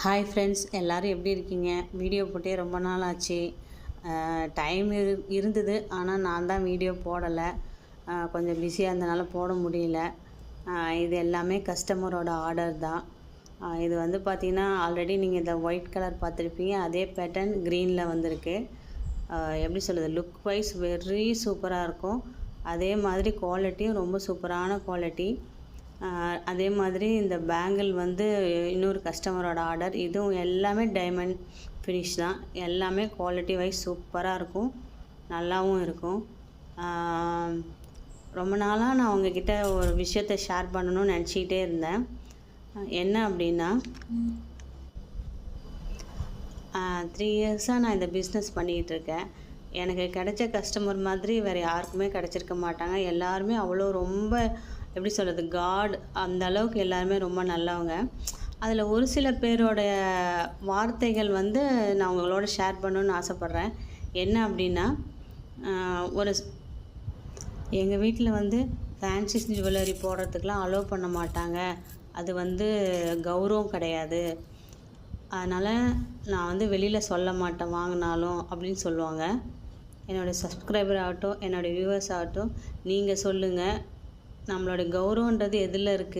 Hi friends, எல்லோரும் எப்படி இருக்கீங்க? வீடியோ போட்டே ரொம்ப நாள் ஆச்சு. டைம் இருந்தது, ஆனால் நான் தான் வீடியோ போடலை. கொஞ்சம் பிஸியாக இருந்தனால போட முடியல. இது எல்லாமே கஸ்டமரோட ஆர்டர் தான். இது வந்து பார்த்திங்கன்னா, ஆல்ரெடி நீங்கள் இந்த ஒயிட் கலர் பார்த்துருப்பீங்க. அதே பேட்டர்ன் க்ரீனில் வந்திருக்கு. எப்படி சொல்கிறது, லுக் வைஸ் வெரி சூப்பராக இருக்கும். அதே மாதிரி குவாலிட்டியும் ரொம்ப சூப்பரான குவாலிட்டி. அதே மாதிரி இந்த பேங்கிள் வந்து இன்னொரு கஸ்டமரோட ஆர்டர். இதுவும் எல்லாமே டைமண்ட் ஃபினிஷ் தான். எல்லாமே குவாலிட்டி வைஸ் சூப்பராக இருக்கும், நல்லாவும் இருக்கும். ரொம்ப நாளாக நான் உங்ககிட்ட ஒரு விஷயத்தை ஷேர் பண்ணணும்னு நினச்சிக்கிட்டே இருந்தேன். என்ன அப்படின்னா, 3 இயர்ஸாக நான் இந்த பிஸ்னஸ் பண்ணிகிட்ருக்கேன். எனக்கு கிடைச்ச கஸ்டமர் மாதிரி வேறு யாருக்குமே கிடச்சிருக்க மாட்டாங்க. எல்லாருமே அவ்வளோ ரொம்ப எப்படி சொல்கிறது, காட் அந்த அளவுக்கு எல்லாருமே ரொம்ப நல்லவங்க. அதில் ஒரு சில பேரோடைய வார்த்தைகள் வந்து நான் உங்களோட ஷேர் பண்ணணுன்னு ஆசைப்பட்றேன். என்ன அப்படின்னா, ஒரு எங்கள் வீட்டில் வந்து ஃபேன்சி ஜுவல்லரி போடுறதுக்கெலாம் அலோவ் பண்ண மாட்டாங்க. அது வந்து கௌரவம் கிடையாது. அதனால் நான் வந்து வெளியில் சொல்ல மாட்டேன் வாங்கினாலும் அப்படின்னு சொல்லுவாங்க. என்னோடய சப்ஸ்கிரைபர் ஆகட்டும், என்னோடய வியூவர்ஸ் ஆகட்டும், நீங்கள் சொல்லுங்கள், நம்மளோட கௌரவன்றது எதில் இருக்குது?